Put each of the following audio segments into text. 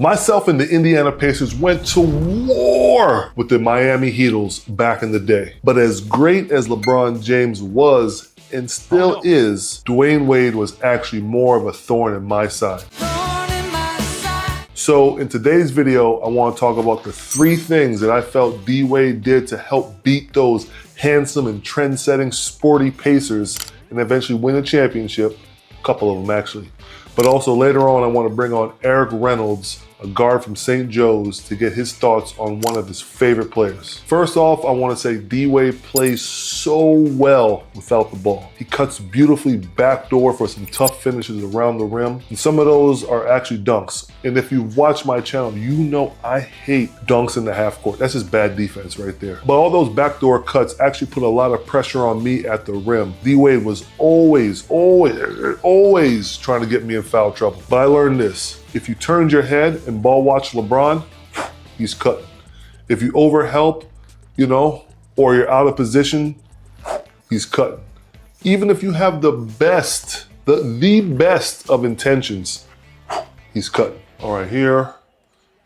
Myself and the Indiana Pacers went to war with the Miami Heatles back in the day. But as great as LeBron James was and still is, Dwyane Wade was actually more of a thorn in my side. So in today's video, I want to talk about the 3 things that I felt D Wade did to help beat those handsome and trend-setting sporty Pacers and eventually win a championship. A couple of them actually. But also later on, I want to bring on Eric Reynolds, a guard from St. Joe's, to get his thoughts on one of his favorite players. First off, I want to say D Wade plays so well without the ball. He cuts beautifully backdoor for some tough finishes around the rim. And some of those are actually dunks. And if you've watched my channel, you know I hate dunks in the half court. That's just bad defense right there. But all those backdoor cuts actually put a lot of pressure on me at the rim. D Wade was always trying to get me in foul trouble. But I learned this. If you turned your head and ball watch LeBron, he's cutting. If you overhelp, or you're out of position, he's cutting. Even if you have the best of intentions, he's cutting. All right, here,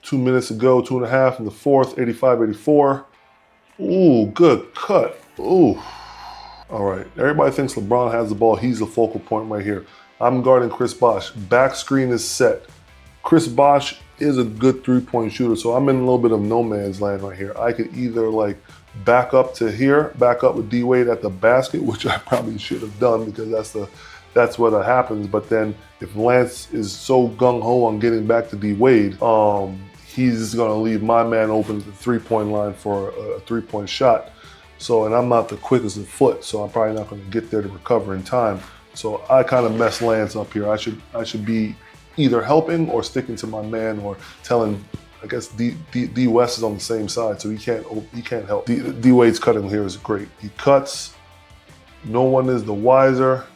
2 minutes ago, 2.5 in the fourth, 85-84. Ooh, good cut. Ooh. All right, everybody thinks LeBron has the ball. He's the focal point right here. I'm guarding Chris Bosh. Back screen is set. Chris Bosh is a good 3-point shooter, so I'm in a little bit of no man's land right here. I could either back up to here, back up with D Wade at the basket, which I probably should have done because that's what happens. But then if Lance is so gung-ho on getting back to D Wade, he's gonna leave my man open at the 3-point line for a 3-point shot. So, and I'm not the quickest of foot, so I'm probably not gonna get there to recover in time. So I kind of messed Lance up here. I should be either helping or sticking to my man or telling, I guess D West is on the same side, so he can't help. D Wade's cutting here is great. He cuts, no one is the wiser.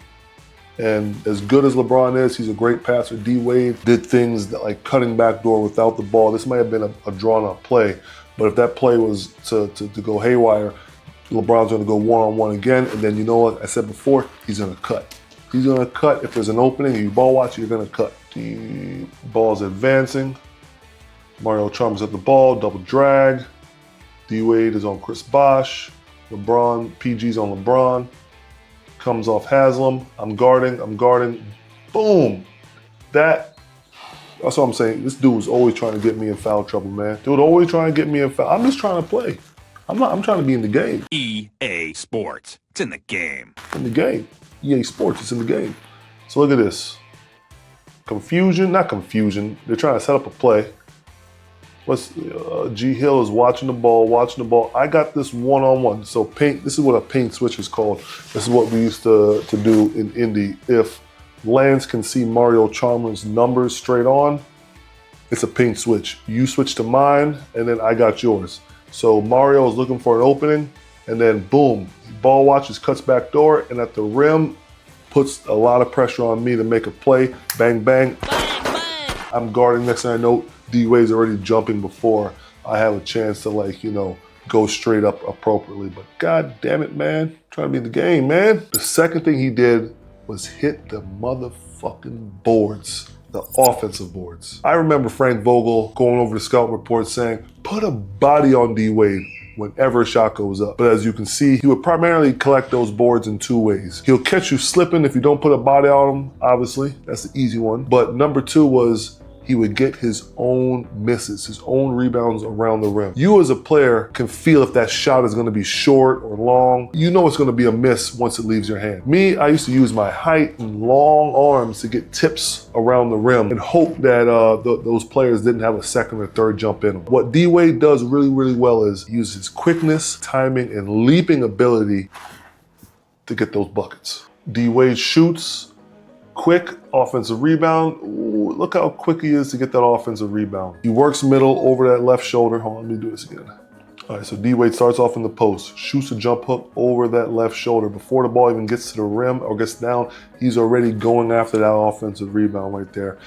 And as good as LeBron is, he's a great passer. D Wade did things like cutting backdoor without the ball. This might have been a drawn up play, but if that play was to go haywire, LeBron's gonna go one-on-one again, and then you know what I said before, he's gonna cut. He's gonna cut. If there's an opening, you ball watch, you're gonna cut. The ball's advancing. Mario Chalmers at the ball, double drag. D Wade is on Chris Bosh. LeBron, PG's on LeBron. Comes off Haslam. I'm guarding. Boom. That's what I'm saying. This dude was always trying to get me in foul trouble, man. Dude always trying to get me in foul. I'm just trying to play. I'm trying to be in the game. EA Sports. It's in the game. In the game. EA Sports, it's in the game. So look at this. Confusion, not confusion. They're trying to set up a play. G Hill is watching the ball. I got this one-on-one. So paint, this is what a paint switch is called. This is what we used to do in Indy. If Lance can see Mario Chalmers' numbers straight on, it's a paint switch. You switch to mine, and then I got yours. So Mario is looking for an opening, and then boom, ball watches, cuts back door, and at the rim, puts a lot of pressure on me to make a play. Bang, bang. I'm guarding. Next thing I know, D Wade's already jumping before I have a chance to go straight up appropriately. But god damn it, man. I'm trying to be in the game, man. The second thing he did was hit the motherfucking boards. The offensive boards. I remember Frank Vogel going over the scout report saying, put a body on D Wade whenever a shot goes up. But as you can see, he would primarily collect those boards in 2 ways. He'll catch you slipping if you don't put a body on him, obviously. That's the easy one. But number 2 was he would get his own misses, his own rebounds around the rim. You as a player can feel if that shot is gonna be short or long. You know it's gonna be a miss once it leaves your hand. Me, I used to use my height and long arms to get tips around the rim and hope that those players didn't have a second or third jump in them. What D Wade does really, really well is use his quickness, timing, and leaping ability to get those buckets. D Wade shoots, quick offensive rebound. Ooh, look how quick he is to get that offensive rebound. He works middle over that left shoulder. Hold on, let me do this again. All right, so D Wade starts off in the post, shoots a jump hook over that left shoulder. Before the ball even gets to the rim or gets down, he's already going after that offensive rebound right there.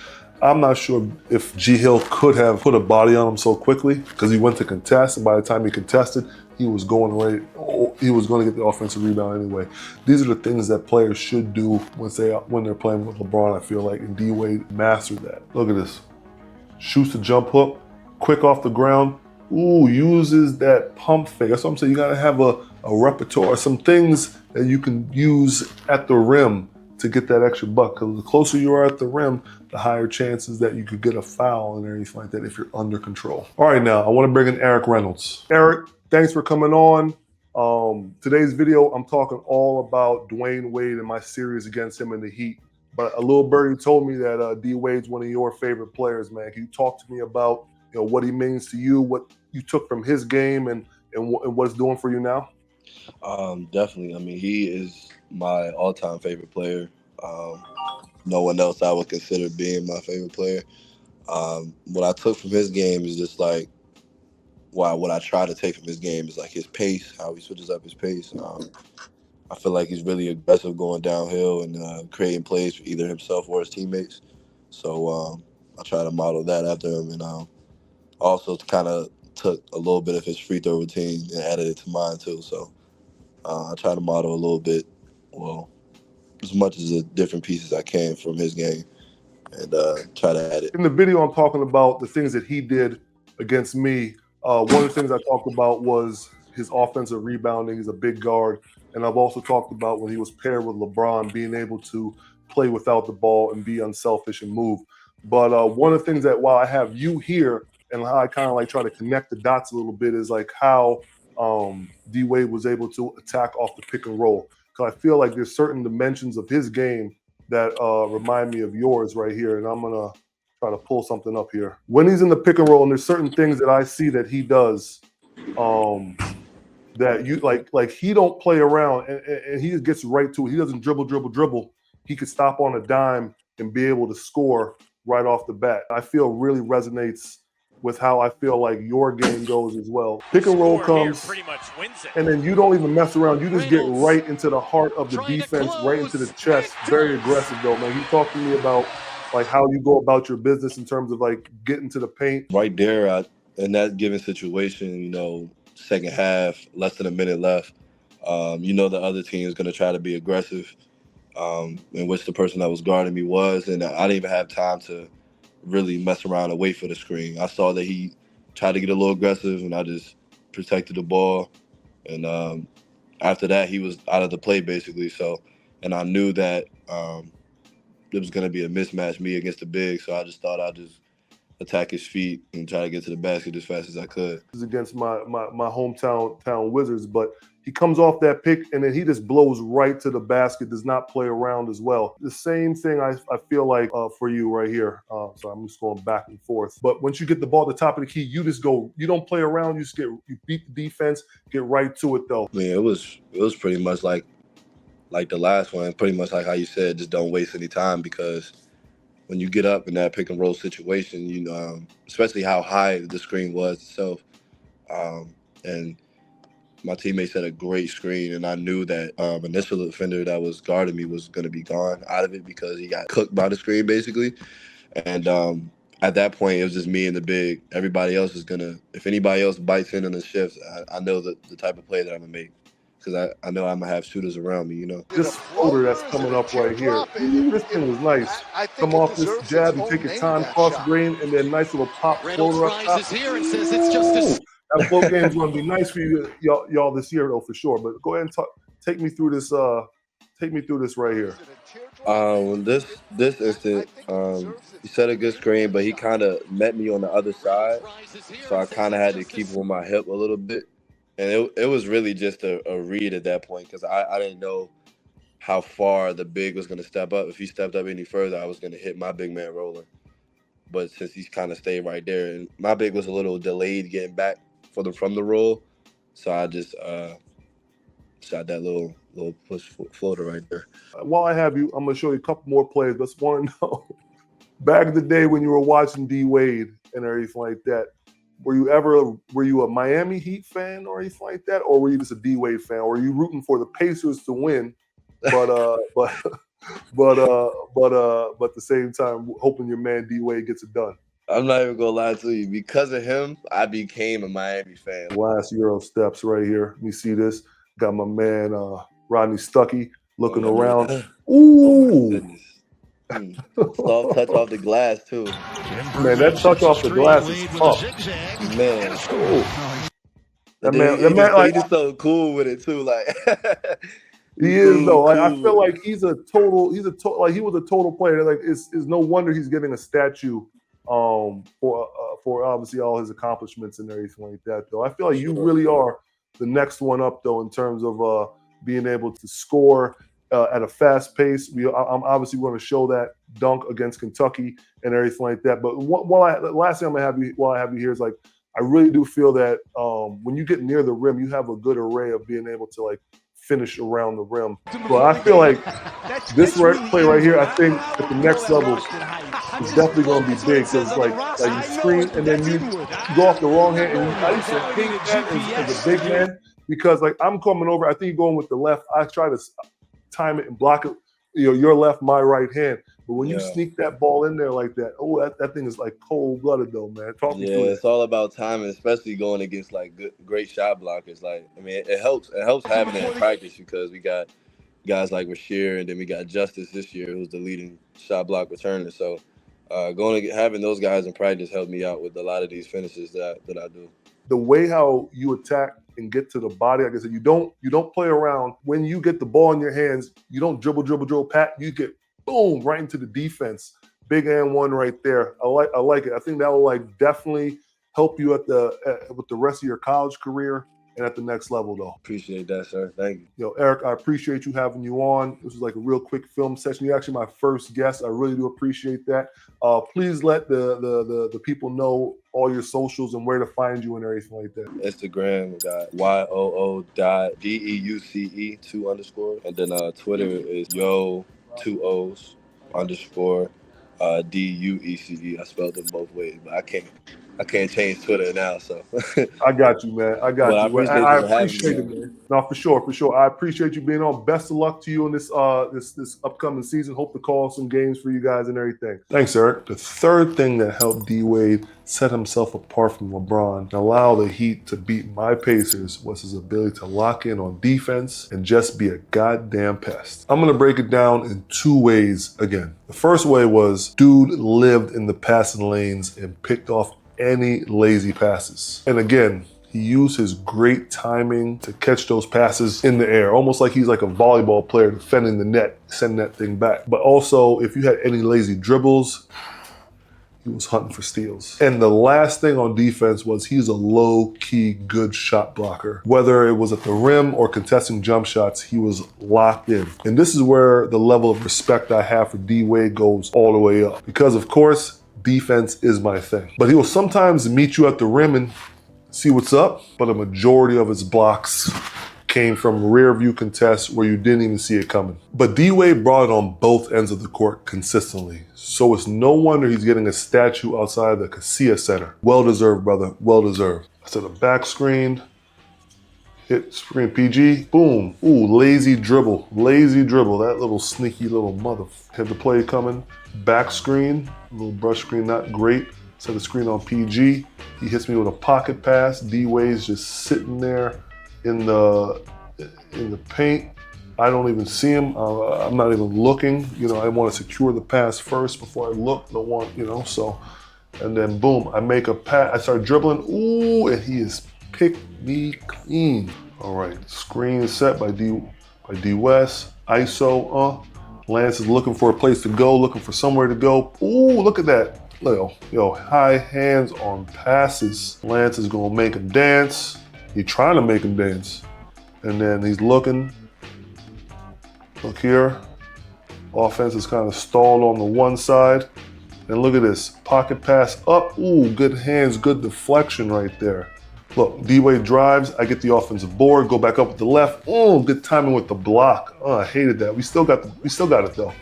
I'm not sure if G Hill could have put a body on him so quickly because he went to contest, and by the time he contested, he was going to get the offensive rebound anyway. These are the things that players should do when they're playing with LeBron, I feel like, and D Wade mastered that. Look at this. Shoots the jump hook, quick off the ground. Ooh, uses that pump fake. That's what I'm saying. You gotta have a repertoire, some things that you can use at the rim to get that extra buck. Because the closer you are at the rim, the higher chances that you could get a foul and everything like that if you're under control. All right, now I want to bring in Eric Reynolds. Eric, thanks for coming on. Today's video, I'm talking all about Dwyane Wade and my series against him in the Heat. But a little birdie told me that D Wade's one of your favorite players, man. Can you talk to me about what he means to you, what you took from his game, and what it's doing for you now? Definitely. I mean, he is my all-time favorite player. No one else I would consider being my favorite player. What I took from his game is just like, what I try to take from his game is like his pace, how he switches up his pace. I feel like he's really aggressive going downhill and creating plays for either himself or his teammates. So I try to model that after him, and also kind of took a little bit of his free throw routine and added it to mine too. So I try to model a little bit, well, as much as the different pieces I can from his game, and try to add it. In the video, I'm talking about the things that he did against me. One of the things I talked about was his offensive rebounding. He's a big guard. And I've also talked about when he was paired with LeBron, being able to play without the ball and be unselfish and move. But one of the things that while I have you here and how I kind of like try to connect the dots a little bit is like how D Wade was able to attack off the pick and roll. Because I feel like there's certain dimensions of his game that remind me of yours right here. And I'm going to try to pull something up here. When he's in the pick and roll, and there's certain things that I see that he does that you like he don't play around and he gets right to it. He doesn't dribble. He could stop on a dime and be able to score right off the bat. I feel really resonates with how I feel like your game goes as well. Pick and roll comes, and then you don't even mess around. You just get right into the heart of the defense, right into the chest. Very aggressive though, man. You talk to me about like how you go about your business in terms of like getting to the paint. Right there, in that given situation, second half, less than a minute left, the other team is going to try to be aggressive, in which the person that was guarding me was, and I didn't even have time to really mess around and wait for the screen. I saw that he tried to get a little aggressive, and I just protected the ball, and after that, he was out of the play basically. So, and I knew that it was going to be a mismatch, me against the big, so I just thought I'd just attack his feet and try to get to the basket as fast as I could. This is against my hometown Wizards, but he comes off that pick and then he just blows right to the basket, does not play around as well. The same thing I feel like for you right here. So I'm just going back and forth. But once you get the ball at the top of the key, you just go, you don't play around, you beat the defense, get right to it though. I mean, it was pretty much like the last one, pretty much like how you said, just don't waste any time, because when you get up in that pick and roll situation, especially how high the screen was itself, and my teammates had a great screen, and I knew that initial defender that was guarding me was going to be gone out of it because he got cooked by the screen basically. And at that point, it was just me and the big. Everybody else is if anybody else bites in on the shifts, I know the type of play that I'm going to make, because I know I'm going to have shooters around me, This floater that's coming up right here, this thing was nice. Come off this jab and take your time, cross grain, and then nice little pop floater up top. That float game is going to be nice for you, y'all this year though, for sure. But go ahead and take me through this. Take me through this right here. This instant, he set a good screen, but he kind of met me on the other side, so I kind of had to keep him on my hip a little bit. And it was really just a read at that point, because I didn't know how far the big was going to step up. If he stepped up any further, I was going to hit my big man rolling. But since he's kind of stayed right there, and my big was a little delayed getting back from the roll, so I just shot that little push floater right there. While I have you, I'm going to show you a couple more plays. But I just want to know, back in the day when you were watching D Wade and everything like that, were you a Miami Heat fan or anything like that, or were you just a D Wade fan, or were you rooting for the Pacers to win, but at the same time hoping your man D Wade gets it done? I'm not even gonna lie to you. Because of him, I became a Miami fan. Last Euro steps right here. Let me see this. Got my man Rodney Stuckey looking around. Oh my goodness. Soft touch off the glass too. Man, that touch off the glass is tough. Man, That he man, like just so cool with it too. Like he is though. Like I feel like he was a total player. Like it's no wonder he's getting a statue for obviously all his accomplishments and everything like that. Though I feel like you really are the next one up though in terms of being able to score at a fast pace. I'm obviously going to show that dunk against Kentucky and everything like that. But last thing I'm gonna have you while I have you here is like I really do feel that when you get near the rim, you have a good array of being able to like finish around the rim. But I feel like this play right here, I think at the next level is definitely going to be big because like you screen and then you go off the wrong hand. And I used to hate that as a big man because like I'm coming over, I think you're going with the left. I try to time it and block it, your left, my right hand. But when you sneak that ball in there like that, that thing is like cold-blooded though, man. Talk me through it's all about timing, especially going against like great shot blockers. Like, I mean, it helps having it in practice because we got guys like Rasheer and then we got Justice this year, who's the leading shot block returner. So having those guys in practice helped me out with a lot of these finishes that I do. The way how you attack and get to the body, like I said, you don't play around. When you get the ball in your hands, you don't dribble, pat. You get boom right into the defense. Big and one right there. I like it. I think that will like definitely help you with the rest of your college career and at the next level though. Appreciate that, sir. Thank you. Eric, I appreciate you having you on. This was like a real quick film session. You're actually my first guest. I really do appreciate that. Please let the people know all your socials and where to find you and everything like that. Instagram, we got YOO.DEUCE 2_, and then Twitter is yo2Os_ DUECE. I spelled them both ways, but I can't change Twitter now, so. I got you, man. I got you. I appreciate it, man. No, for sure. I appreciate you being on. Best of luck to you in this upcoming season. Hope to call some games for you guys and everything. Thanks, Eric. The third thing that helped D Wade set himself apart from LeBron and allow the Heat to beat my Pacers was his ability to lock in on defense and just be a goddamn pest. I'm gonna break it down in two ways again. The first way was dude lived in the passing lanes and picked off any lazy passes. And again, he used his great timing to catch those passes in the air, almost like he's like a volleyball player defending the net, sending that thing back. But also, if you had any lazy dribbles, he was hunting for steals. And the last thing on defense was he's a low-key good shot blocker. Whether it was at the rim or contesting jump shots, he was locked in. And this is where the level of respect I have for D Wade goes all the way up. Because of course, defense is my thing. But he will sometimes meet you at the rim and see what's up, but a majority of his blocks came from rear view contests where you didn't even see it coming. But D-Wade brought it on both ends of the court consistently. So it's no wonder he's getting a statue outside the Casilla Center. Well-deserved, brother, well-deserved. So the back screen, hit screen PG, boom. Ooh, lazy dribble. That little sneaky little mother. Had the play coming. Back screen, little brush screen, not great. Set the screen on PG. He hits me with a pocket pass. D-Wade's just sitting there in the paint. I don't even see him. I'm not even looking. I want to secure the pass first before I look. Don't want, so. And then boom, I make a pass. I start dribbling. Ooh, and he has picked me clean. All right, screen set by D West. ISO. Lance is looking for a place to go, looking for somewhere to go. Ooh, look at that. Yo, high hands on passes. Lance is gonna make him dance. He's trying to make him dance. And then he's looking. Look here. Offense is kind of stalled on the one side. And look at this, pocket pass up. Ooh, good hands, good deflection right there. Look, D-Wade drives, I get the offensive board, go back up with the left. Oh, good timing with the block. Oh, I hated that. We still got it though.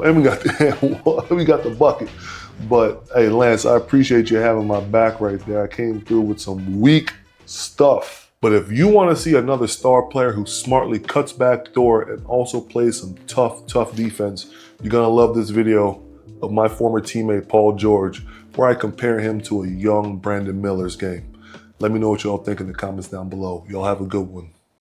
And we got the bucket. But hey, Lance, I appreciate you having my back right there. I came through with some weak stuff. But if you want to see another star player who smartly cuts backdoor and also plays some tough defense, you're gonna love this video of my former teammate, Paul George, where I compare him to a young Brandon Miller's game. Let me know what y'all think in the comments down below. Y'all have a good one.